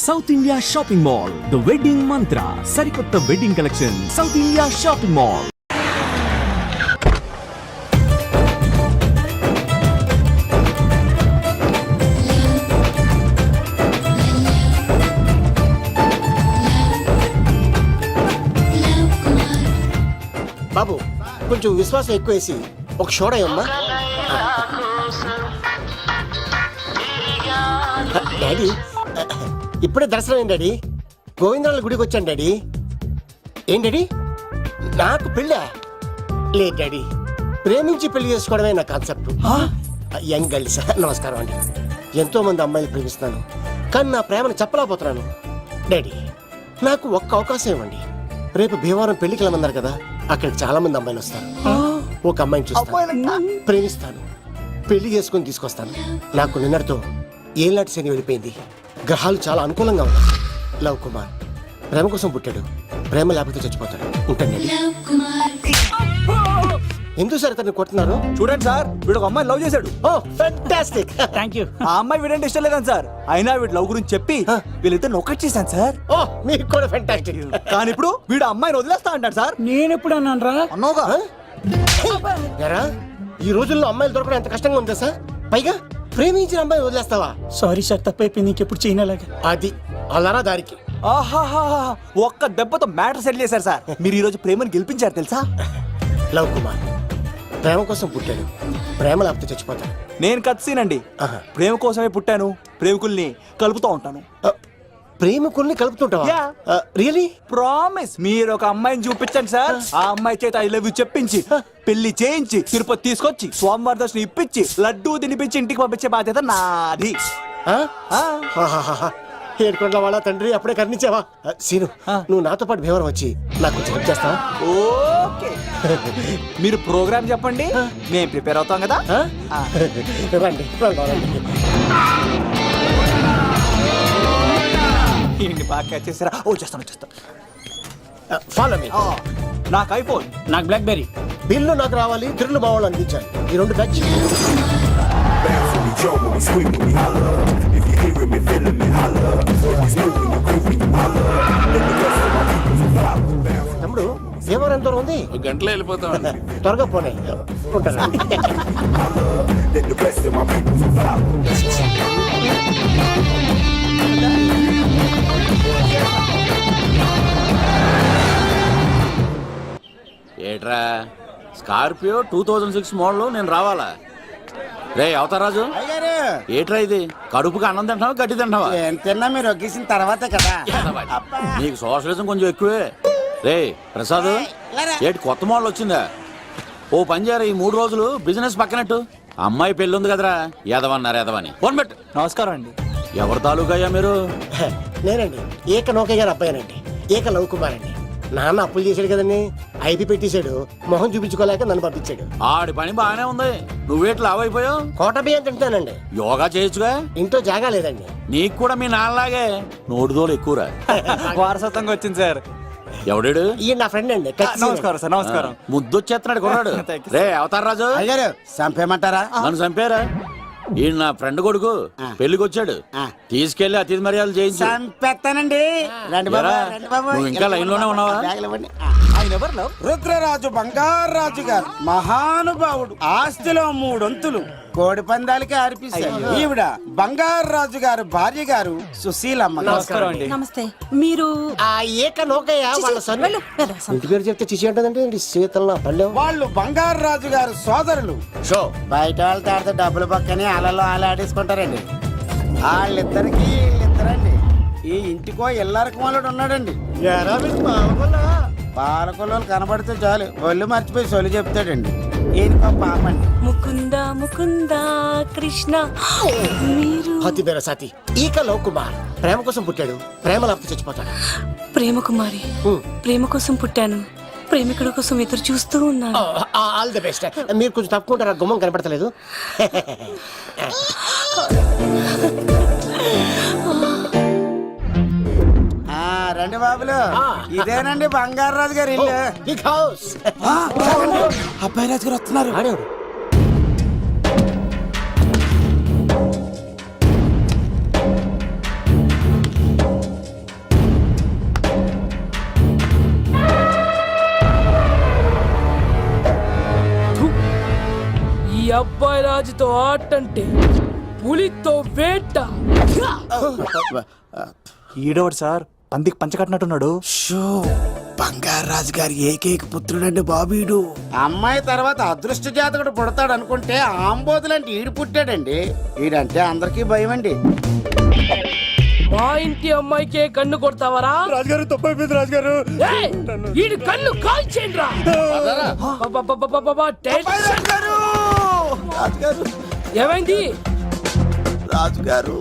South India shopping mall, the wedding Mantra, సరికొత్త wedding collection, South India shopping mall. బాబు కొంచెం విశ్వాసం ఎక్కువేసి ఒక షోడయమ్మా. డాడీ ఇప్పుడే దర్శనం అయింది డాడీ. గోవిందరాల గుడికి వచ్చాను డాడీ. ఏం డాడీ నాకు పెళ్ళా? లేదు డాడీ, ప్రేమించి పెళ్లి చేసుకోవడమే నా కాన్సెప్ట్. యంగ్ గర్ల్స్ నమస్కారం అండి. ఎంతో మంది అమ్మాయిలు ప్రేమిస్తున్నాను, కానీ నా ప్రేమను చెప్పలేకపోతున్నాను. డాడీ నాకు ఒక్క అవకాశం ఇవ్వండి. రేపు భీమవరం పెళ్లికి వెళ్ళమన్నారు కదా, అక్కడికి చాలా మంది అమ్మాయిలు వస్తారు. ఒక అమ్మాయిని చూస్తాను, ప్రేమిస్తాను, పెళ్లి చేసుకుని తీసుకొస్తాను. నాకు నిన్నటితో ఏళ్ళనాటి శని వెళ్ళిపోయింది. గ్రహాలు చాలా అనుకూలంగా ఉన్నాయి. లవ్ కుమార్ ప్రేమ కోసం పుట్టాడు, ప్రేమ లేకపోతే చచ్చిపోతాడు. ఉంటాను. ఎందుకు సార్ అతన్ని కొట్టున్నారు? చూడండి సార్, వీడు ఒక అమ్మాయి లవ్ చేశాడు. Oh fantastic. Thank you. ఆ అమ్మాయి వీడంటే ఇష్టం లేదని సార్, అయినా వీడు లవ్ గురించి చెప్పి వీళ్ళిద్దరు ఒకటి చేశాను సార్. ఓ మీకు కూడా ఫెంటాస్టిక్. కానీ ఇప్పుడు వీడు అమ్మాయిని వదిలేస్తా అంటాడు సార్. నేను ఎప్పుడు అన్నాను రా? అన్నోగా ఎరా ఈ రోజుల్లో అమ్మాయిలు దొరకడం ఎంత కష్టంగా ఉందా సార్? పైగా ప్రేమించిన అమ్మాయి వదిలేస్తావా? సారీ సార్, తప్పైపోయింది. ఇంకెప్పుడు చేయనలాగా. అది అలారా దారికి. ఆహాహా, ఒక్క దెబ్బతో మ్యాటర్ సెటిల్ చేశారు సార్. మీరు ఈ రోజు ప్రేమను గెలిపించారు తెలుసా? లవ్ కుమార్ ప్రేమ కోసం పుట్టాడు, ప్రేమ లేకపోతే చచ్చిపోతాడు. నేను కత్సీనండి. ప్రేమ కోసమే పుట్టాను, ప్రేమికుల్ని కలుపుతూ ఉంటాను. ప్రేమికుల్ని కలుపుతుంటావా? రియలీ? ప్రామిస్. మీరు ఒక అమ్మాయిని చూపించండి సార్, ఆ అమ్మాయి చేత ఐ లవ్ యూ చెప్పించి పెళ్లి చేయించి తిరుపతి తీసుకొచ్చి స్వామివారి దర్శనం ఇప్పించి లడ్డూ తినిపించి ఇంటికి పంపించే బాధ్యత నాది. ఏడుకొండల వాళ్ళ తండ్రి అప్పుడే కర్ణించావా? సీను నువ్వు నాతో పాటు భీవరం వచ్చి నాకు కొంచెం హెల్ప్ చేస్తావా? ఓకే, మీరు ప్రోగ్రామ్ చెప్పండి, మేము ప్రిపేర్ అవుతాం కదా. రండి రండి. ఏంటి బాగా చేసారా? ఓ చేస్తాను. Follow me. నాకు ఐఫోన్, నాకు బ్లాక్ బెర్రీ. బిల్లు నాకు రావాలి, తిరులు మా వాళ్ళు అందించాలి. ఈ రెండు బ్యాచ్. తమ్ముడు భీమవరం ఎంత దూరం ఉంది? గంటలో వెళ్ళిపోతాం. త్వరగా పోనీ. ఉంటాను. ఏట్రా స్కార్పియో 2006 మోడల్ నేను రావాలా? రే అవతారాజు, ఏట్రా ఇది? కడుపుకి అన్నం తింటావా గడ్డి తింటావా? తిన్నా మీరు ఒగ్గేసిన తర్వాతే కదా. నీకు సోషలిజం కొంచెం ఎక్కువే. రే ప్రసాద్, ఏటి కొత్త మోడల్ వచ్చిందా? ఓ పని చేయరా, ఈ 3 రోజులు బిజినెస్ పక్కనట్టు. అమ్మాయి పెళ్ళి ఉంది కదరా, ఎదవన్నారు ఎదవని. ఫోన్ పెట్టు. నమస్కారం అండి. ఎవరి తాలూకయ్యా మీరు? నేనండి ఏక నౌకయ్య గారు అబ్బాయినండి. ఏక లవ్ కుమార్ అండి. నాన్న అప్పులు చేశాడు కదండి, ఐపీ పెట్టేశాడు. మొహం చూపించుకోలేక నన్ను పంపించాడు. ఆడి పని బాగానే ఉంది, నువ్వేట్లు లావైపోయావు. కోట బియ్యం తింటానండి. యోగా చేయొచ్చుగా. ఇంట్లో జాగా లేదండి. నీకు కూడా మీ నాన్నలాగే నోటిదోలు ఎక్కువరా. వారసత్వంగా వచ్చింది సార్. ఎవడాడు? ఈయన నా ఫ్రెండ్ అండి. నమస్కారం సార్. నమస్కారం. ముద్దొచ్చేస్తున్నాడు కొన్నాడు. రే అవతార్ రాజు, అయ్యారు చంపేయమంటారా? నన్ను చంపారా? ఈయన నా ఫ్రెండ్ కొడుకు పెళ్లికి వచ్చాడు, తీసుకెళ్లి అతిథి మర్యాదలు చేయించు. చంపేస్తానండి. రండి బాబు, రండి బాబు. నువ్వు ఇంకా లైన్ లోనే ఉన్నావా? ఆయన ఎవరు? రుద్రరాజు బంగారాజు గారు మహానుభావుడు. ఆస్తిలో 3 వంతులు కోడి పందాలకి అర్పిస్తారు. ఈవిడ బంగారాజు గారు భార్య గారు సుశీలమ్మ. నమస్కారం అండి. నమస్తే. మీరు ఆ ఏక నౌకయ్య వాళ్ళ సొన్న. ఇంటి పేరు చెప్తే చిచి అంటుందంటే శీతల పల్లెం. వాళ్ళు బంగారాజు గారు సోదరులు. షో బయట వాళ్ళ తాడితే డబ్బులు పక్కనే అలలో ఆలాడేసుకుంటారండి. వాళ్ళిద్దరికి వీళ్ళిద్దరండి. ఈ ఇంటికో ఇల్లరికి వాళ్ళడు ఉన్నాడండి. పాలకొల్లు కనబడితే చాలు ఒళ్ళు మర్చిపోయి సొలి చెప్తాడండి. ఈయనకో పాపండి. ముకుంద ముకుంద కృష్ణ. మీరు హతి బేర సాతి ఈక లవ్ కుమార్ ప్రేమ కోసం పుట్టాడు, ప్రేమ లేకపోతే చచ్చిపోతాడు. ప్రేమ కుమారి. ప్రేమ కోసం పుట్టాను, ప్రేమికుడు కోసం ఎదురు చూస్తూ ఉన్నాను. All the best. మీరు కొంచెం తప్పుకుంటారా? గుమ్మం కనపడతలేదు. రండి బాబులు, ఇదేనండి బంగారాజు గారు ఇల్లు. అబ్బాయి రాజు గారు వస్తున్నారు. అబ్బాయి రాజుతో ఆటంటే పులితో వేట. ఈడోడు సార్ పందికి పంచకట్టినట్టున్నాడు. బంగారాజు గారి ఏకైక పుత్రుడండి బాబీడు. అమ్మాయి తర్వాత అదృష్ట జాతకుడు పుడతాడు అనుకుంటే ఆంబోతులంటే ఈడు పుట్టాడండి. ఈడంటే అందరికీ భయం అండి. మా ఇంటి అమ్మాయికే కన్ను కొడతావరా? రాజుగారు తప్పైపోయింది రాజుగారు. ఏయ్, ఈడి కన్ను కాల్చేయండిరా. టెన్షన్. ఏమైంది? రాజుగారు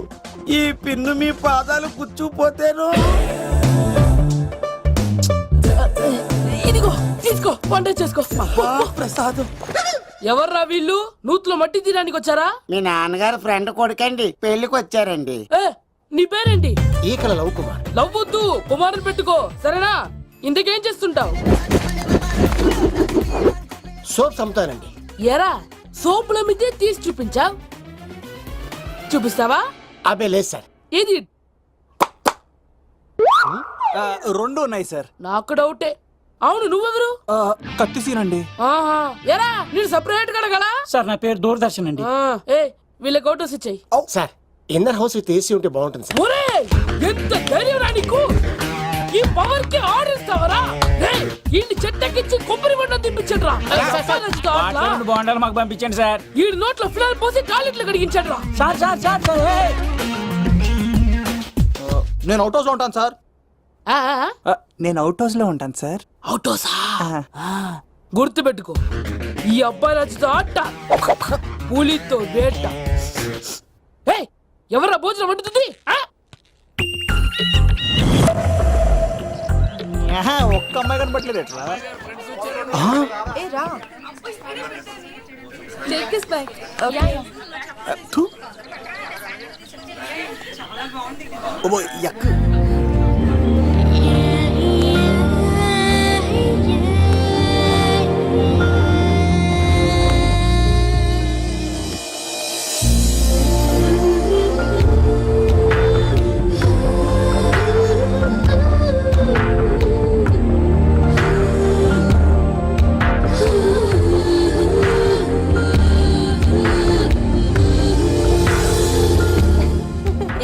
ఈ పిన్ను మీ పాదాలు కూర్చుపోతేను. ఇదిగో తీసుకో, వంట చేసుకో. ప్రసాదం. ఎవర్రా వీళ్ళు? నూతులో మట్టి తీయడానికి వచ్చారా? మీ నాన్నగారు ఫ్రెండ్ కొడుకండి, పెళ్లికి వచ్చారండి. ఏ, నీ పేరేంటి? ఈకల లవ్ కుమార్. లవ్వొద్దు, కుమారుని పెట్టుకో, సరేనా? ఇంతకేం చేస్తుంటావు? సోప్స్ అమ్ముతానండి. ఎరా సోపుల మీదే తీసి చూపించావు, చూపిస్తావా? అబ్బే లేదు సార్. ఏది? రెండు ఉన్నాయి సార్. నాకు డౌటే. అవును, నువ్వెవరు? కత్తిసీనండి. ఆహా, ఎరా నేను సపరేట్ కడగలా? సార్ నా పేరు దూరదర్శన్ అండి. ఏ వీళ్ళకి ఫోటోస్ ఇచ్చాయి. Sir inner house with AC ఉంటే బాగుంటుంది సార్. ఒరే ఎంత ధైర్యం రా నీకు! ఈ పవర్ కి ఆర్డర్ ఇస్తావరా? ఈ చెట్టెక్కించి కొబ్బరి బండ తిప్పించండి రా. బాగుండాలి మాకు పంపించండి సార్. ఈ నోట్లో ఫినాల్ పోసి టాయిలెట్లు కడిగించండి రా. సార్ సార్ సార్ సార్ ఏయ్! నేను అవుట్ హౌస్ లో ఉంటాను సార్. ఆ, ఆ, నేను అవుట్ హౌస్ లో ఉంటాను సార్. అవుటోసా? గుర్తు పెట్టుకో, ఈ అబ్బాయి రాజుతో ఆట, పులితో వేట. ఏయ్, ఎవర్రా భోజనం వండుతుంది? ఆ? ఒక్క అమ్మాయి కనబట్లేదు ఎట్లా?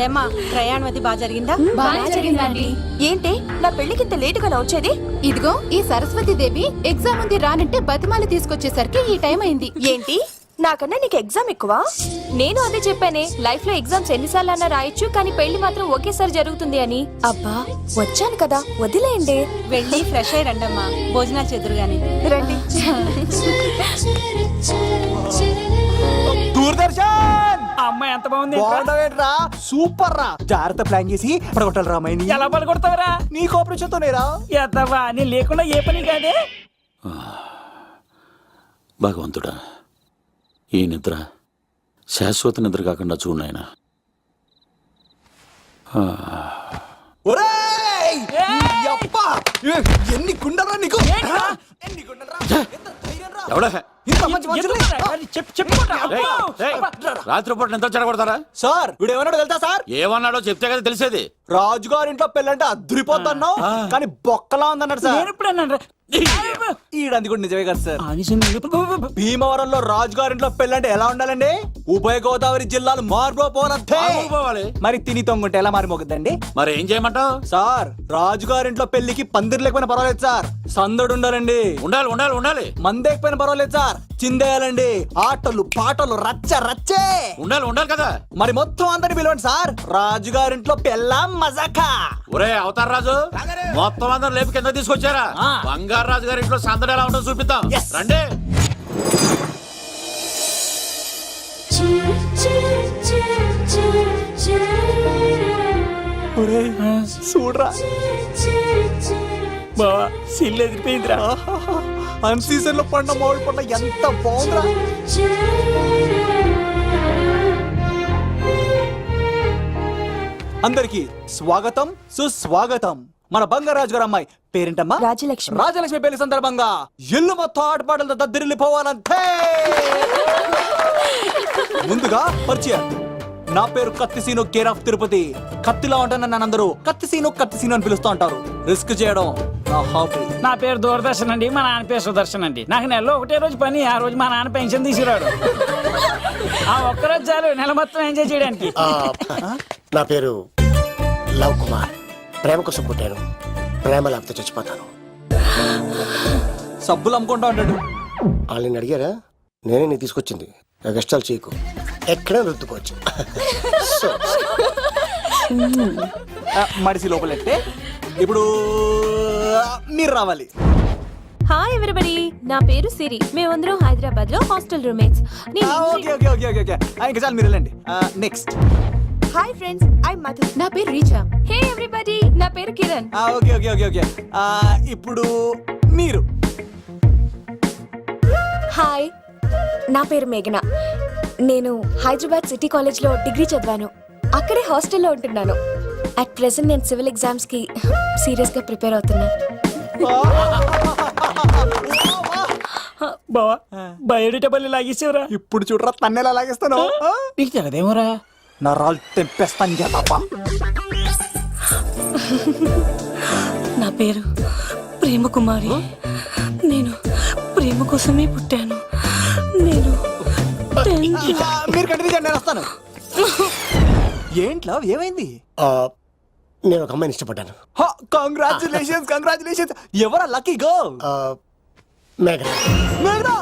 ఏమ్మా ప్రయాణం అది బాగా జరిగిందా? బాగా జరిగిందండి. ఏంటి నా పెళ్లికి ఇంత లేటుగా వచ్చేది? ఇదిగో ఈ సరస్వతి దేవి ఎగ్జామ్ ఉంది రానంటే బతిమాల తీసుకొచ్చేసరికి ఈ టైం అయింది. ఏంటి నాకన్నా నీకు ఎగ్జామ్ ఎక్కువ? నేను అదే చెప్పానే, లైఫ్ లో ఎగ్జామ్స్ ఎన్నిసార్లు అన్నా రాయొచ్చు, కానీ పెళ్లి మాత్రం ఒకేసారి జరుగుతుంది అని. అబ్బా వచ్చాను కదా, వదిలేయండి. వెళ్ళి ఫ్రెష్ అయ్యి రండమ్మా, భోజనాలు చెదురు గాని రండి. దూరదర్శన్ ఆ అమ్మాయి ఎంత బాగుంది. బాగుండవేట్రా? సూపర్ రా. జాగ్రత్త ప్లాన్ చేసి పడగొట్టాలి రామాయణి. ఎలా పడగొడతావరా? నీ కోఆపరేషన్ తోనేరా. ఎత్తవా నీ లేకుండా ఏ పని కాదే. భగవంతుడా, ఈ నిద్ర శాశ్వత నిద్ర కాకుండా చూడు నాయనా. ఒరేయ్! యప్ప! ఎన్ని గుండెలరా నీకు? ఎన్ని గుండెలరా? ఎంత ధైర్యం రా? ఎవడా? ఇంత మంచి మనుషుల్ని? రాత్రిపూట నిద్ర చెడగొడతారా? సార్ వీడు ఏమన్నాడు తెలుసా సార్? ఏమన్నాడో చెప్తే కదా తెలిసేది. రాజుగారింట్లో పెళ్ళంటే అద్దరిపోతున్నావు, కానీ బొక్కలా ఉందన్నాడు సార్. నేను ఇప్పుడు అన్నాను రా. ఈడంది కూడా నిజమే కదా సార్. ఆనిసిన భీమవరంలో రాజుగారింట్లో పెళ్ళంటే ఎలా ఉండాలండి? ఉభయ గోదావరి జిల్లాలు మారిపోవాలంటే పోవాలి. మరి తిని తొంగుంటే ఎలా మారిపోతుందండి? మరి ఏం చేయమంటావు? సార్ రాజుగారింట్లో పెళ్లికి పందిరి లేకపోయినా పర్వాలేదు సార్, సందడు ఉండాలండి. ఉండాలి ఉండాలి ఉండాలి. మందేకపోయినా పర్వాలేదు సార్, చిందేయాలండి. ఆటలు పాటలు రచ్చ రచ్చే ఉండాలి ఉండాలి కదా. మరి మొత్తం అందరిని పిలవండి సార్, రాజుగారింట్లో పెళ్ళాం మజాకా. ఒరే అవతార్ రాజు, మొత్తం అందరు లేపు కింద తీసుకొచ్చారా? బంగారు రాజు గారి ఇంట్లో సందడి ఎలా ఉంటుందో చూపిద్దాం. రండి. చూడరా బావా సిల్లు ఎదిరిపోయిందిరా. అన్ సీజన్ లో పండ మామిడి పండ ఎంత బాగుందిరా. అందరికి స్వాగతం సుస్వాగతం. మన బంగారాజు గారు అమ్మాయి పేరేంటమ్మా? రాజలక్ష్మి. రాజలక్ష్మి పెళ్లి సందర్భంగా ఇల్లు మొత్తం ఆటపాటలతో దద్దరిల్లిపోవాలంతే. ముందుగా పరిచయం. నా పేరు కత్తి సీను, కేర్ ఆఫ్ తిరుపతి. కత్తిలా ఉంటాను నన్ను అందరూ కత్తి సీను అని పిలుస్తూ ఉంటారు. రిస్క్ చేయడం నా హాబీ. నా పేరు దూరదర్శన్ అండి, మా నాన్న పేరు సుదర్శన్ అండి. నాకు నెలలో ఒకటే రోజు పని, ఆ రోజు మా నాన్న పెన్షన్ తీసుకురాడు. ఆ ఒక్కరోజు చాలు నెల మొత్తం ఎంజాయ్ చేయడానికి. నా పేరు లవ్ కుమార్. ప్రేమ కోసం పుట్టాను, ప్రేమ లేకపోతే చచ్చిపోతాను. సబ్బులు అమ్ముకుంటా ఉంటాడు. వాళ్ళని అడిగారా? నేనే నీకు తీసుకొచ్చింది. కష్టాలు చేయకు, ఎక్కడ రుద్దుకోవచ్చు. మడిసి లోపలెట్టే. ఇప్పుడు మీరు రావాలి. హాయ్ ఎవ్రీబడి, నా పేరు సిరి. మేమందరం హైదరాబాద్ లో hostel roommates. Okay okay okay okay ఇంకా చాలు, మీరు వెళ్ళండి. Next. Hi friends, I Madhu. నా పేరు రీచా. హే ఎవ్రీబడి, నా పేరు Kiran. Okay okay okay okay ఇప్పుడు మీరు. హాయ్, నా పేరు మేఘన. నేను హైదరాబాద్ సిటీ కాలేజ్లో డిగ్రీ చదివాను. అక్కడే హాస్టల్లో ఉంటున్నాను. అట్ ప్రెసెంట్ నేను సివిల్ ఎగ్జామ్స్ కి సీరియస్గా ప్రిపేర్ అవుతున్నాను. బావా బయోడేటా లాగేసేవరా? ఇప్పుడు చూడరా తన్నేలా లాగేస్తాను. నీకు తెగదేమోరా? నా రాళ్ళు తెంపేస్తాను తప్ప. నా పేరు ప్రేమ కుమారి. నేను ప్రేమ కోసమే పుట్టాను. నేను మీరు కంటిన్యూ చేయండి, నేను వస్తాను. ఏంట్లో ఏమైంది? నేను ఒక అమ్మాయిని ఇష్టపడ్డాను. Congratulations congratulations. ఎవరా లక్కీ గర్ల్? మేఘన. మేఘనా?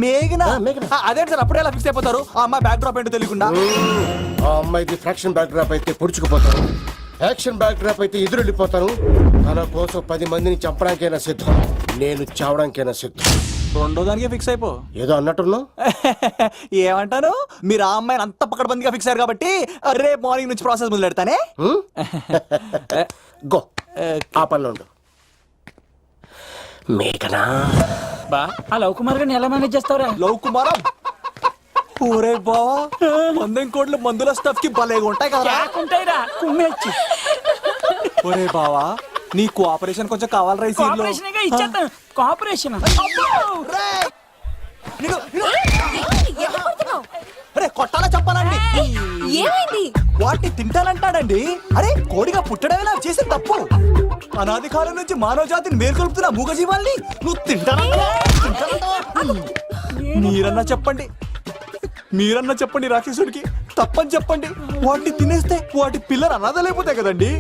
మేఘనా? మేఘనా. అదే సార్, అప్పుడే ఎలా ఫిక్స్ అయిపోతారు? ఆ అమ్మాయి బ్యాక్ డ్రాప్ ఏంటో తెలియకుండా. ఆ అమ్మాయిది ఫ్రాక్షన్ బ్యాక్ డ్రాప్ అయితే పొడుచుకుపోతాను, యాక్షన్ బ్యాక్ డ్రాప్ అయితే ఎదురెళ్ళిపోతాను. తన కోసం 10 మందిని చంపడానికైనా సిద్ధం, నేను చావడానికైనా సిద్ధం. రెండో దానికి ఫిక్స్ అయిపో. ఏదో అన్నట్టున్నావు. ఏమంటాను, మీరు ఆ అమ్మాయిని అంత పక్కడబందిగా ఫిక్స్ అయ్యారు కాబట్టి రేపు మార్నింగ్ నుంచి ప్రాసెస్ మొదలు పెడతానే. గో, ఆ పనిలో ఉండు. మేఘనా. బా, ఆ లవ్ కుమార్ గారిని ఎలా మేనేజ్ చేస్తావురా? లవ్ కుమారం. ఊరే బావా, మందెం కోట్లు మందుల స్టఫ్ కి భలేగా ఉంటాయి కదా. ఉంటాయిరా, కుమ్మేచ్చి. ఒరే బావా, నీ కోఆపరేషన్ కొంచెం కావాలరా ఈ సీన్ లో. కోఆపరేషన్ ఇచ్చేస్తాను. కోఆపరేషన్ అరే కొట్టాలా చెప్పాలండి? ఏమైంది? వాటిని తింటానంటాడండి. అరే కోడిగా పుట్టడమే నాకు చేసిన తప్పు. అనాది కాలం నుంచి మానవ జాతిని మేల్కొల్పుతున్న మూగజీవాల్ని నువ్వు తింటానంటావా? మీరన్నా చెప్పండి, మీరన్నా చెప్పండి రాక్షసుడికి. తప్పని చెప్పండి. వాటిని తినేస్తే వాటి పిల్లలు అనాథలైపోతాయి కదండి.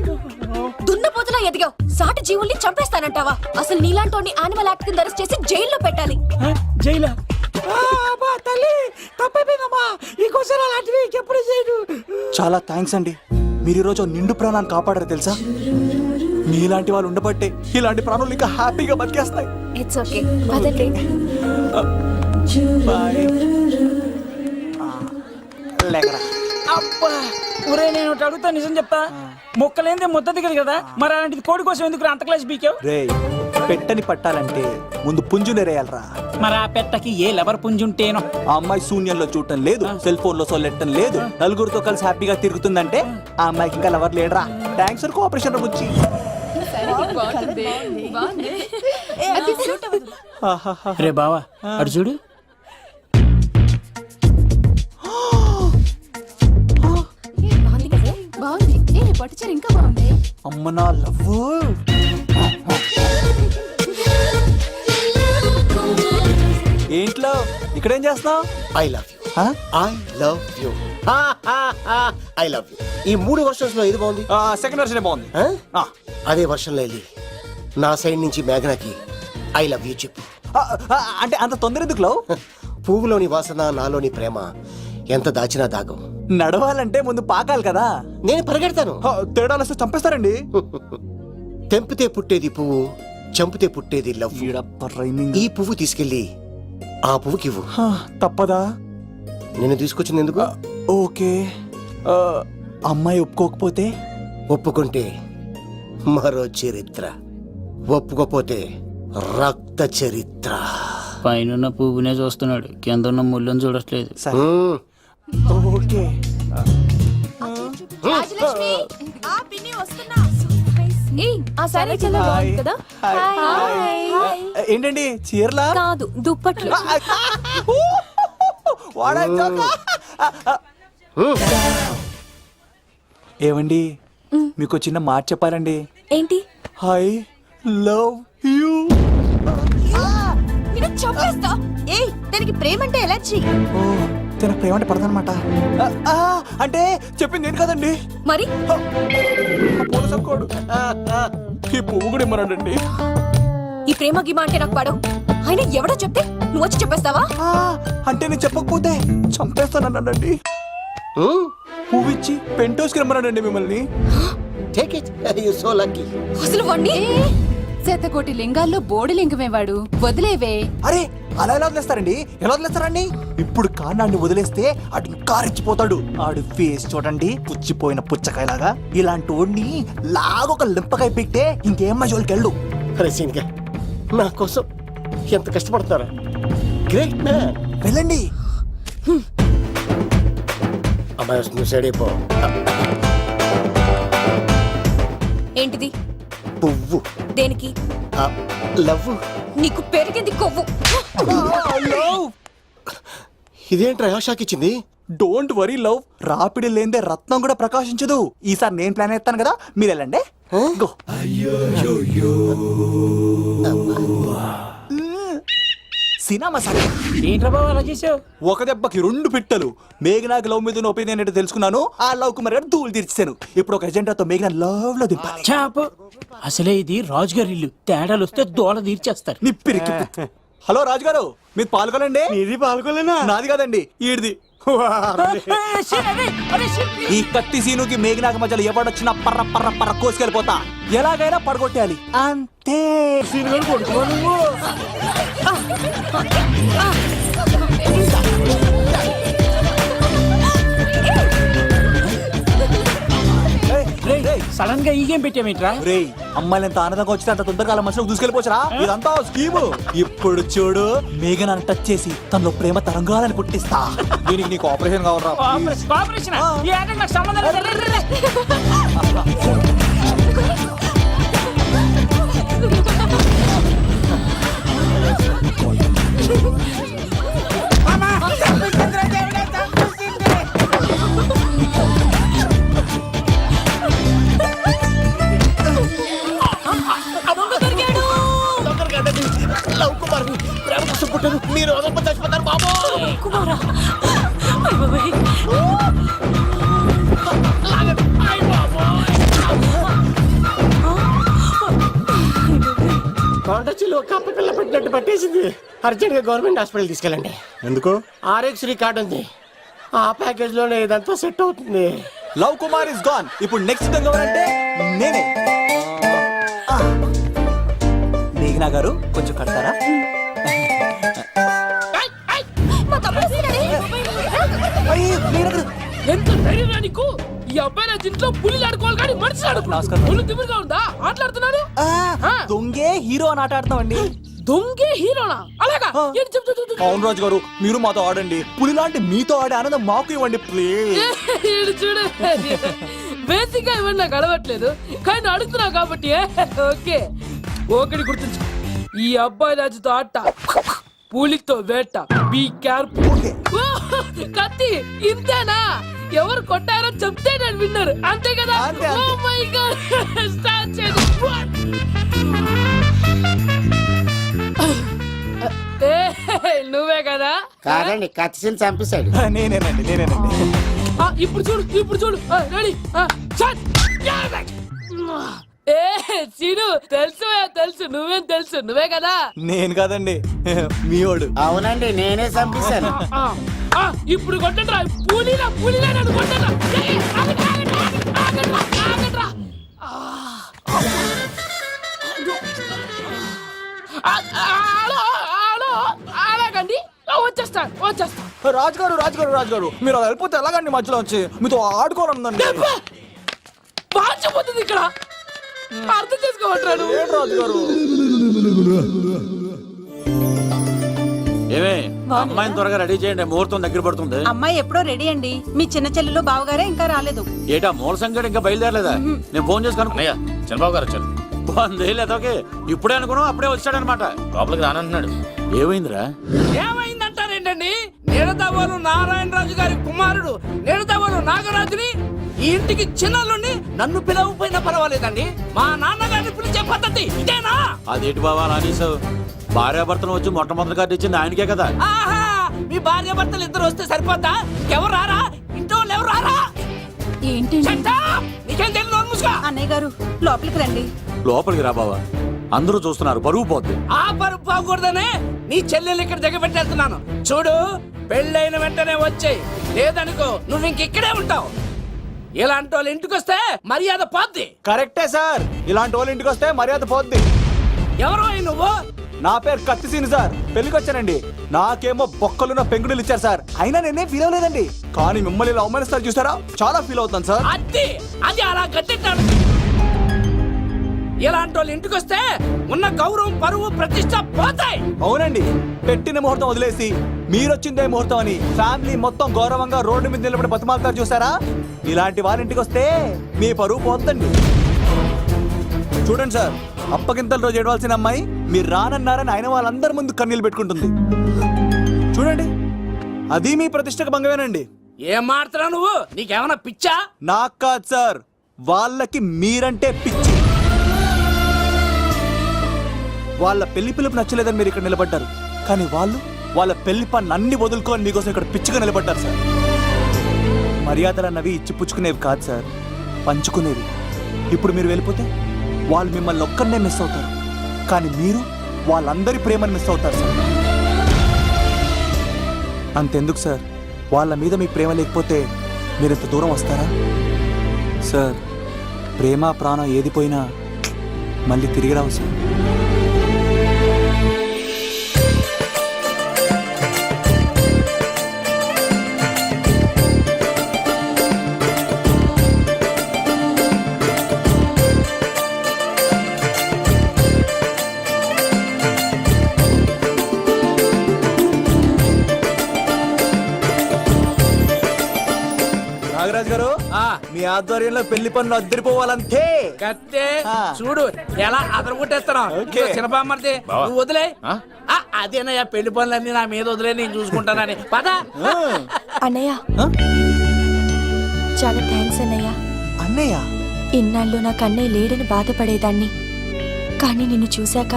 దున్నపోతులా ఎదిగావు, సాటి జీవుల్ని చంపేస్తానంటావా? అసలు నీలాంటి యానిమల్ యాక్ట్ కింద అరెస్ట్ చేసి జైల్లో పెట్టాలి. జైలా? తల్లి తప్పైపోయిందమ్మా, ఇంకోసారి అలాంటివి ఎప్పుడు చేయడు. చాలా థ్యాంక్స్ అండి, మీరు ఈరోజు నిండు ప్రాణాన్ని కాపాడారు తెలుసా. మీలాంటి వాళ్ళు ఉండబట్టే ఇలాంటి ప్రాణులు ఇంకా హ్యాపీగా బతికేస్తాయి. ఇట్స్ ఓకే, పదండి. లేకరా. అబ్బా, ఒరే నేను ఒకటి అడుగుతా, నిజం చెప్తా. మొక్కలేందే ముద్ద దిగదు కదా, మరి అలాంటిది కోడి కోసం ఎందుకు అంత క్లాస్ బీకావు? రే, పెట్టని పట్టాలంటే ముందు పుంజు నెరేయాలరా. మరి ఆ పెట్టకి ఏ లవర్ పుంజుంటేనో. ఆ అమ్మాయి శూన్యంలో చూడటం లేదు, సెల్ ఫోన్ లో సొల్లెట్టడం లేదు, నలుగురితో కలిసి హ్యాపీగా తిరుగుతుందంటే ఆ అమ్మాయికి ఇంకా లవర్ లేడరా. థ్యాంక్స్ ఫర్ కోఆపరేషన్ గురించి. రే బావా, అడు చూడు. బాగుంది. పట్టుచీర ఇంకా బాగుంది. అమ్మ నా లవ్. ఏంట్లో ఇక్కడేం చేస్తున్నావు? I love you, I love you, I love you. ఈ 3 వర్షన్స్ లో ఏది బాగుంది? సెకండ్ వర్షన్ బాగుంది. అదే వర్షంలో వెళ్ళి నా సైడ్ నుంచి మేఘనాకి ఐ లవ్ యూ చెప్పు. అంటే అంత తొందర ఎందుకు లవ్? పువ్వులోని వాసన, నాలోని ప్రేమ ఎంత దాచినా దాగం. నడవాలంటే ముందు పాకాలి కదా. నేను పరిగెడతాను. తేడాలు వస్తే చంపేస్తారండి. తెంపితే పుట్టేది పువ్వు, చంపితే పుట్టేది లవ్. ఈ పువ్వు తీసుకెళ్ళి ఆ పువ్వుకి ఇవ్వు. తప్పదా? నేను తీసుకొచ్చింది ఎందుకు? ఓకే. అమ్మాయి ఒప్పుకోకపోతే? ఒప్పుకుంటే మరో చరిత్ర, ఒప్పుకోపోతే రక్త చరిత్ర. పైన పువ్వునే చూస్తున్నాడు, కింద ఉన్న ముళ్ళని చూడట్లేదు. ఓకే. రాజలక్ష్మి, ఆ పిన్ని వస్తున్నా. ఏయ్, ఆ సారీ చాలా బాగుంది కదా. హాయ్. ఏంటండి చీరలా? కాదు, దుప్పట్లు. ఏమండి మీకు చిన్న మాట చెప్పాలండి. ఏంటి? I love you. నిన్ను చంపేస్తా. ఏయ్, దానికి ప్రేమ అంటే ఎలర్జీ. ఓ తనకు ప్రేమ అంటే పడదనమాట. అంటే చెప్పింది ఏంటి కదండి. మరి పూలసంకోడు ఈ పువ్వు కూడా ఇమ్మన్నాడండి. ఈ ప్రేమ గిమ అంటే నాకు పడవు. అయినా ఎవడో చెప్తే నువ్వు వచ్చి చెప్పేస్తావా? అంటే నేను చెప్పకపోతే చంపేస్తానన్నాడండి. పువ్వు ఇచ్చి పెంటోస్కి రమ్మన్నాడండి మిమ్మల్ని. Take it, you so lucky. అసలు వాణ్ణి శతకోటి లింగాల్లో బోడి లింగమే వాడు, వదిలేవే. అరే అలా ఎలా వదిలేస్తారండి? ఎలా వదిలేస్తారండి? ఇప్పుడు కాన్నాడిని వదిలేస్తే ఆడు ఇంకా రెచ్చిపోతాడు. ఆడు ఫేస్ చూడండి, పుచ్చిపోయిన పుచ్చకాయలాగా. ఇలాంటి వాడిని లాగొక లింపకాయ పెట్టే ఇంకేం మజోలికి వెళ్ళు. అరే సీన్గా, నా కోసం ఎంత కష్టపడతారా? Great man. వెళ్ళండి. అమ్మాయి వస్తుంది, సైడ్ అయిపో. ఏంటిది? పువ్వు. దేనికి? లవ్. నీకు పెరిగింది కొవ్వు. ఇదేంట్రా షాక్ ఇచ్చింది? డోంట్ వరీ లవ్, రాపిడి లేదే రత్నం కూడా ప్రకాశించదు. ఈసారి నేను ప్లాన్ ఎత్తాను కదా, మీరు వెళ్ళండి. గో. సినిమా సార్ ఏంట్రా బాబు అలా చేసావు? ఒక దెబ్బకి 2 పిట్టలు. మేఘనాకి లవ్ మీద ఒపీనియన్ ఏంటో తెలుసుకున్నాను. ఆ లవ్ కుమార్ గారు ధూళి తీర్చాను. ఇప్పుడు ఒక ఎజెండాతో మేఘనా లవ్ లో దింపాలి. చాపు. అసలే ఇది రాజుగారి ఇల్లు, తేడాలు వస్తే దోళ తీర్చేస్తారు. నిప్పిరికి. హలో రాజుగారు, మీరు పాల్గొనండి. ఇది పాల్గొలేనా? నాది కాదండి, ఈడిది. ఈ కత్తి సీనుకి మేఘనాకి మధ్యలో ఎవడొచ్చినా పర్ర పర్ర పర్ర కోసుకెళ్ళిపోతా. ఎలాగైనా పడగొట్టాలి అంతే. సడన్ గా ఈ గేమ్ పెట్టామేంట్రా? రేయ్, అమ్మాయిలు ఎంత ఆనందంగా వచ్చితే అంత తొందరగా మనుషులకు దూసుకెళ్ళిపోవచ్చురా. ఇదంతా స్కీము. ఇప్పుడు చూడు, మేఘనాన్ని టచ్ చేసి తనలో ప్రేమ తరంగాలని పుట్టిస్తా. దీనికి నీకు ఆపరేషన్ కావాలరా. కోఆపరేషన్ ఈ ఆటకు నాకు సంబంధం లేదు. లవ్ కుమార్, ప్రేమ కోసం పుట్టారు. మీరు వదలప చచ్చిపోతారు బాబు. కుమారా, కొండచిలో కప్ప పిల్ల పెట్టినట్టు పట్టేసింది. అర్జెంట్ గా గవర్నమెంట్ హాస్పిటల్ తీసుకెళ్ళండి. ఎందుకు? ఆర్ఎక్స్రీ కార్డు ఉంది, ఆ ప్యాకేజ్ లోనే ఇదంతా సెట్ అవుతుంది. Love Kumar is gone. ఇప్పుడు నెక్స్ట్ దొంగ ఎవరంటే నేనే. మేఘనా గారు కొంచెం కడతారా? మా తమ్ముడు వస్తున్నాడే. ఎంత ధైర్యం రా నీకు? ఈ అబ్బాయి నా ఇంట్లో పులిలు ఆడుకోవాలి కానీ మనిషి నమస్కారం. పులి తిమ్మిరిగా ఉందా? ఆటలాడుతున్నాడు. దొంగే హీరో అని ఆట ఆడతామండి. దొంగే హీరోనా? అలాగా? ఏంటి చెప్పు, చెప్పు, చెప్పు. అవును రాజు గారు, మీరు మాతో ఆడండి. పులి లాంటి మీతో ఆడే ఆనందం మాకు ఇవ్వండి ప్లీజ్. ఈడు చూడు, బేసిక్ గా ఇవన్నీ నాకు అడగట్లేదు కానీ అడుగుతున్నా కాబట్టి ఓకే. ఒకటి గుర్తుంచు, ఈ అబ్బాయి రాజుతో ఆట, పులితో వేట. Be careful. కత్తి ఇంతేనా? ఎవరు కొట్టారో చెప్తే నేను విన్నారు, అంతే కదా? అంతే, అంతే. Oh my God. Start చేయండి. నువ్వే కదా? కాదండి, కత్తిని చంపేశాడు. నేనేనండి. ఇప్పుడు చూడు, ఇప్పుడు చూడు. రెడీ. సీను, తెలుసు నువ్వేం తెలుసు, నువ్వే కదా? నేను కాదండి, మీవాడు. అవునండి, నేనే చంపేశాను. ఇప్పుడు కొట్టండిరా, పూలీలా నన్ను కొట్టండిరా. ఆగండ్రా. అలాగండి, వచ్చేస్తా. రాజుగారు మీరు అలా వెళ్ళిపోతే ఎలాగండి? మధ్యలో వచ్చి మీతో ఆడుకోవాలండి. పాచిపోతుంది ఇక్కడ, అర్థం చేసుకోమంటాడు. రాజుగారు ఏమే, అమ్మాయిని త్వరగా రెడీ చేయండి, ముహూర్తం దగ్గర పడుతుంది. అమ్మాయి ఎప్పుడో రెడీ అండి. మీ చిన్న చెల్లెలు బావగారే ఇంకా రాలేదు. ఏటా మూల సంగతి ఇంకా బయలుదేరలేదా? నేను ఫోన్ చేసి కనుక్కున్నాయా? చంద్రబాబు గారు వచ్చారు. లేదోకే ఇప్పుడే అనుకున్నావు, అప్పుడే వచ్చాడనమాట. లోపలికి రానంటున్నాడు. ఏమైందిరా? ఏమైందంటారేంటండి? నిడదవోలు నారాయణరాజు గారి కుమారుడు నిడదవోలు నాగరాజుని ఈ ఇంటికి చిన్నల్లుండి నన్ను పిలవకపోయినా పర్వాలేదండి. మా నాన్నగారిని పిలిచే పద్ధతి ఇదేనా? అదేంటి బాబా అలా అనేసావు? భార్యాభర్తను వచ్చి మొట్టమొదటి కార్డు ఇచ్చింది ఆయనకే కదా. ఆహా, మీ భార్య భర్తలు ఇద్దరు వస్తే సరిపోతా? ఎవరు రారా? ఇంట్లో వాళ్ళు ఎవరు రారా? ఏంటి Shut up! నీకేం తెలియదు, నోరు మూసుకో. అన్నయ్య గారు లోపలికి రండి. లోపలికి రా బాబా, అందరూ చూస్తున్నారు, పరువు పోద్ది. ఆ పరుపు పోకూడదనే నీ చెల్లెలు ఇక్కడ దిగబెట్టేస్తున్నాను. చూడు, పెళ్ళైన వెంటనే వచ్చాయి, లేదనుకో నువ్వు ఇంకెక్కడే ఉంటావు. ఇలాంటి వాళ్ళు ఇంటికి వస్తే మర్యాద పోద్ది. కరెక్టే సార్, ఇలాంటి వాళ్ళ ఇంటికి వస్తే మర్యాద పోద్ది. ఎవరో నువ్వు? నా పేరు కత్తిసీని సార్, పెళ్లికి వచ్చానండి. నాకేమో బొక్కలున్న పెంగుడులు ఇచ్చారు సార్, అయినా నేనే ఫీల్ అవ్వలేదండి. కానీ మిమ్మల్ని ఇలా అవమానిస్తారు చూసారా, చాలా ఫీల్ అవుతాను సార్. అది అలా గట్టిట్టాను. ఇలాంటి వాళ్ళు ఇంటికి వస్తే ఉన్న గౌరవం, పరువు, ప్రతిష్ట పోతాయి. అవునండి, పెట్టిన ముహూర్తం వదిలేసి మీరొచ్చిందే ముహూర్తం అని ఫ్యామిలీ మొత్తం గౌరవంగా రోడ్డు మీద నిలబడి బతిమాలుతారు చూసారా, ఇలాంటి వారింటికి వస్తే మీ పరువు పోతుందండి. చూడండి సార్, అప్పగింతల రోజు ఏడవాల్సిన అమ్మాయి మీరు రానన్నారని ఆయన వాళ్ళందరి ముందు కన్నీళ్ళు పెట్టుకుంటుంది. చూడండి, అది మీ ప్రతిష్టకు భంగమేనండి. ఏం మాట్లాడుతున్నావు నువ్వు? నీకేమైనా పిచ్చా? నాకు కాదు సార్, వాళ్ళకి మీరంటే పిచ్చి. వాళ్ళ పెళ్లి పిలుపు నచ్చలేదని మీరు ఇక్కడ నిలబడ్డారు, కానీ వాళ్ళు వాళ్ళ పెళ్లి పన్ను అన్ని వదులుకొని మీకోసం ఇక్కడ పిచ్చిగా నిలబడ్డారు సార్. మర్యాదలు అన్నవి ఇచ్చిపుచ్చుకునేవి కాదు సార్, పంచుకునేవి. ఇప్పుడు మీరు వెళ్ళిపోతే వాళ్ళు మిమ్మల్ని ఒక్కరినే మిస్ అవుతారు, కానీ మీరు వాళ్ళందరి ప్రేమను మిస్ అవుతారు సార్. అంతెందుకు సార్, వాళ్ళ మీద మీ ప్రేమ లేకపోతే మీరు ఇంత దూరం వస్తారా సార్? ప్రేమ ప్రాణం ఏది పోయినా మళ్ళీ తిరిగి రావు సార్. నాగరాజ్ గారు, మీ ఆధ్వర్యంలో పెళ్లి పనులు అద్దరిపోవాలంతే. కత్తే ఆ. చూడు ఎలా అదరగొట్టేస్తాను. ఓకే. చిన్నపామర్ది నువ్వు వదిలే. అదేనయ్యా, పెళ్లి పనులన్నీ నా మీద వదిలే, నేను చూసుకుంటానని. పద. అన్నయ్య, ఆ? చాలా థ్యాంక్స్ అన్నయ్య. అన్నయ్య, ఇన్నాళ్ళు నాకు అన్నయ్య లేడని బాధపడేదాన్ని, కానీ నిన్ను చూశాక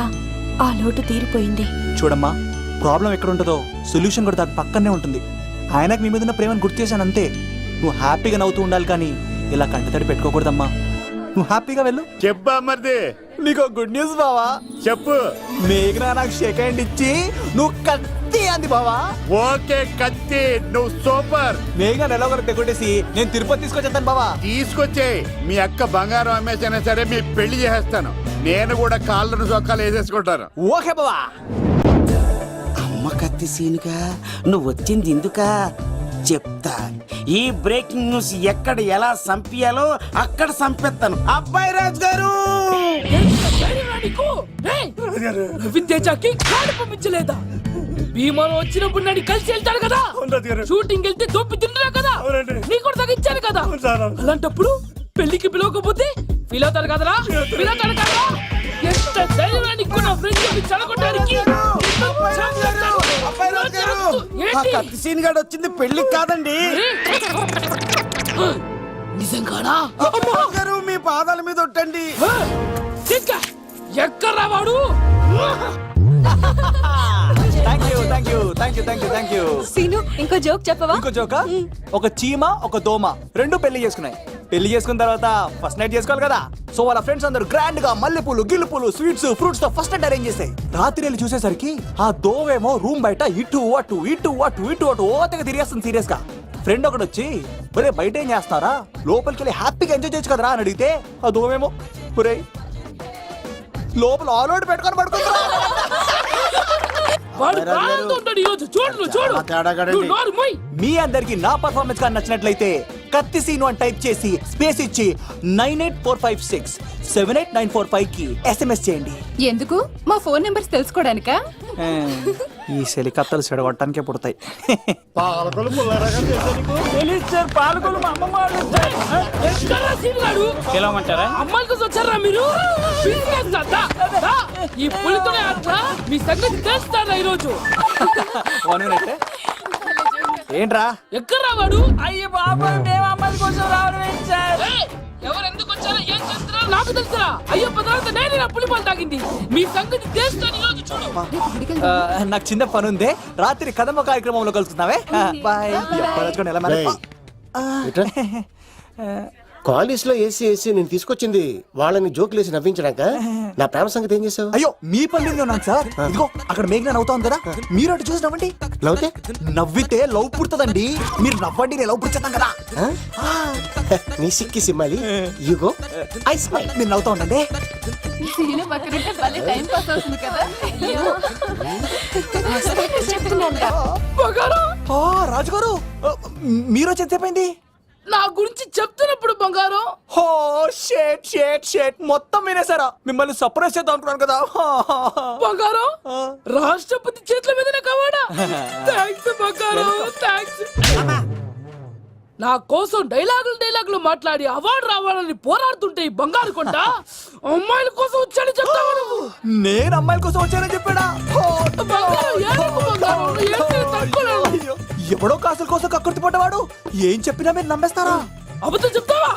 ఆ లోటు తీరిపోయింది. చూడమ్మా, ప్రాబ్లం ఎక్కడ ఉంటుందో సొల్యూషన్ కూడా దాని పక్కనే ఉంటుంది. ఆయనకు మీ మీద ఉన్న ప్రేమను గుర్తు చేశాను అంతే. నువ్వు హ్యాపీగా నవ్వుతూ ఉండాలి, కానీ ఇలా కంటతడి పెట్టుకోకూడదమ్మా. నువ్వు హ్యాపీగా వెళ్ళు. చెప్పా మరిది, నీకు గుడ్ న్యూస్ బావా. చెప్పు. మేఘనా నాకు షేక్ హ్యాండ్ ఇచ్చి నువ్వు కత్తి అంది బావా. ఓకే కత్తి, నువ్వు సూపర్. మేఘనా ఎలాగో తెగొట్టేసి నేను తిరుపతి తీసుకొచ్చేస్తాను బావా. తీసుకొచ్చే మీ అక్క బంగారం అమ్మేసైనా సరే మీ పెళ్లి చేసేస్తాను. నేను కూడా కాళ్ళను చొక్కాలు వేసేసుకుంటాను. ఓకే బావా. అమ్మ కత్తి సీనుగా నువ్వు వచ్చింది ఎందుకా చెప్తా. ఈ బ్రేకింగ్ న్యూస్ ఎక్కడ ఎలా సంపియాలో అక్కడ సంపెత్తాను. అబ్బాయి రాజు గారు, రవితేజకి కాడు పంపించలేదా? భీమాలో వచ్చినప్పుడు నన్ను కలిసి వెళ్తాడు కదా, షూటింగ్ వెళ్తే దొప్పి తింటున్నా కదా, నీ కూడా తగ్గించాను కదా. అలాంటప్పుడు పెళ్లికి పిలవకపోతే ఫీల్ అవుతాడు కదరా, ఫీల్ అవుతాడు కదా. ఎంత ధైర్యాన్ని నా ఫ్రెండ్ చెడగొట్టడానికి. కత్తి సీన్ గారు వచ్చింది పెళ్లికి కాదండి. నిజంగానా? గారు మీ పాదాల మీద ఒట్టండి. ఎక్కడ్రా వాడు? Thank you. సీను, ఇంకో జోక్ చెప్పవా? ఇంకో జోకా? ఒక చీమ ఒక దోమ రెండు పెళ్లి చేసుకున్నాయి. పెళ్లి చేసుకున్న తర్వాత ఫస్ట్ నైట్ చేసుకోవాలి కదా, సో వాళ్ళ ఫ్రెండ్స్ అందరూ గ్రాండ్ గా మల్లెపూలు, గిల్లుపూలు, స్వీట్స్, ఫ్రూట్స్ తో ఫస్ట్ నైట్ అరేంజ్ చేశాయి. రాత్రి వెళ్ళి చూసేసరికి ఆ దోవేమో రూమ్ బయట ఇటు అటు ఓతగా తిరిగేస్తుంది సీరియస్ గా. ఫ్రెండ్ ఒకటి వచ్చి, ఒరే బయట ఏం చేస్తున్నారా, లోపలికి వెళ్ళి హ్యాపీగా ఎంజాయ్ చేయొచ్చు కదరా అని అడిగితే, ఆ దోవేమో ఒరే లోపల ఆల్ అవుట్ పెట్టుకొని పడుకుంటా. వాడు ప్రాణంతో ఉంటాడు ఈరోజు. చూడు చూడు. నువ్వు నోరు మూయ్. మీ అందరికి నా పర్ఫార్మెన్స్ గా నచ్చినట్లయితే కత్తి సీను అని టైప్ చేసి స్పేస్ ఇచ్చి 9845678945 కి SMS చేయండి. ఎందుకు? మా ఫోన్ నెంబర్స్ తెలుసుకోవడానికా? ఈ సెలికత్తలు చెడగొట్టడానికే పుడతాయి. పాలకొలు మా అమ్మమ్మ వాళ్ళు ఎక్కడ్రా సీన్ గాడు? పిలవమంటారా? అమ్మాయిల కోసం వచ్చారా మీరు? ఈ పులితోనే అట్లా మీ సంగతి తెలుస్తారా ఈరోజు? 1 minute. ఏంట్రా ఎక్కడ్రా వాడు? అయ్యో బాబా మేము అమ్మాయి కోసం రావడం ఏంటి సార్? ఏయ్, ఎవరు ఎందుకు వచ్చారో ఏం చేస్తున్నారో నాకు తెలుసురా. అయ్యప్ప తర్వాత నేనే నా పులిపాలు తాగింది. మీ సంగతి తెలుసుకొని ఈ రోజు చూడు. నాకు చిన్న పని ఉంది, రాత్రి కదమ్మ కార్యక్రమంలో కలుస్తున్నావే. బాయ్. ఎలా మరి? కాలేజ్ లో ఏసీ నేను తీసుకొచ్చింది వాళ్ళని జోకులేసి నవ్వించడాక. నా ప్రేమ సంగతి ఏం చేసావు? అయ్యో మీ పని మీద ఉన్నాను సార్. ఇదిగో అక్కడ మేఘన నవ్వుతాం కదా, మీరు అటు చూసి నవ్వండి. నవ్వుతే నవ్వితే లవ్ పుడుతుందండి. మీరు నవ్వండి, నేను లవ్ పుడిచేస్తాం కదా. నీ సిక్కి సిమ్మాలి యుగో ఐ స్మైల్. మీరు నవ్వుతా ఉండండి. సీను పక్కనుంటే భలే టైం పాస్ అవుతుంది కదా. చెప్తున్నాను బంగారం, ఆ, రాజుగారు మీరు వచ్చి ఎంతసేపైంది? నా గురించి చెప్తున్నప్పుడు బంగారం. హో షేట్ షేట్ షేట్ మొత్తం వినేసారా? మిమ్మల్ని సర్ప్రైజ్ చేద్దాం అనుకున్నాను కదా. బంగారం, రాష్ట్రపతి చేతుల మీదనే కావాడా? థ్యాంక్స్ బంగారం, థ్యాంక్స్. నా కోసం డైలాగులు మాట్లాడి అవార్డు రావాలని పోరాడుతుంటే ఈ బంగారు కొండ అమ్మాయిల కోసం వచ్చాడని చెప్తావా నువ్వు? నేను అమ్మాయిల కోసం వచ్చానని చెప్పాడా? హో, బంగారం, ఏడవకు బంగారం, ఏడ్చి తట్టుకోలేవు. అయ్యో, ఎవడో కాసుల కోసం కక్కుర్తి పడ్డవాడు ఏం చెప్పినా మీరు నమ్మేస్తారా? అబద్ధం చెప్తావా?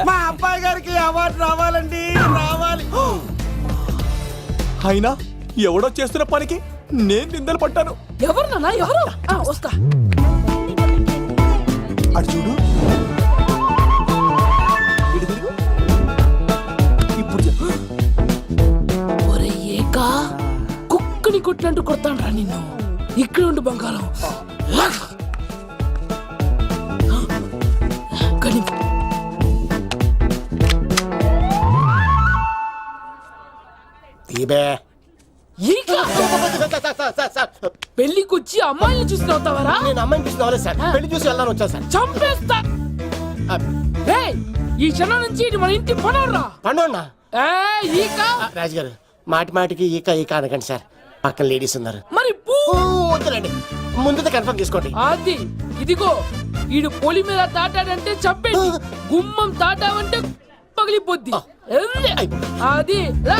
మా అబ్బాయి గారికి అవార్డు రావాలండి, రావాలి. అయినా ఎవడో చేస్తున్న పనికి నేను నిందలు పట్టాను. ఎవరు నాన్న, ఎవరు? వస్తా. అటు చూడు, ఇటు తిరుగు. ఇప్పుడు చెప్పు. ఒరే ఏకా, కుక్కని కొట్టినట్టు కొడతాను రా నిన్ను. ఇక్కడ ఉండు బంగారం. కానీ తీబే. ఈకా, పెళ్లికొచ్చి అమ్మాయిని చూసి నవ్వుతావరా? నేను అమ్మాయిని చూసి నవ్వలేదు సార్, పెళ్లి చూసి వెళ్ళాలని వచ్చా సార్. చంపేస్తా. ఏయ్, ఈ క్షణం నుంచి ఇది మన ఇంటి పనరా. పండున్నా ఈకా. రాజుగారు మాటి మాటికి ఈక ఈక అనకండి సార్, పక్కన లేడీస్ ఉన్నారు. మరి పూ. వద్దులండి, ముందుగా కన్ఫర్మ్ చేసుకోండి. అది ఇదిగో, ఈడు పొలి మీద తాటాడంటే చంపేది, గుమ్మం తాటావంటే పగిలిపోద్ది. అది రా.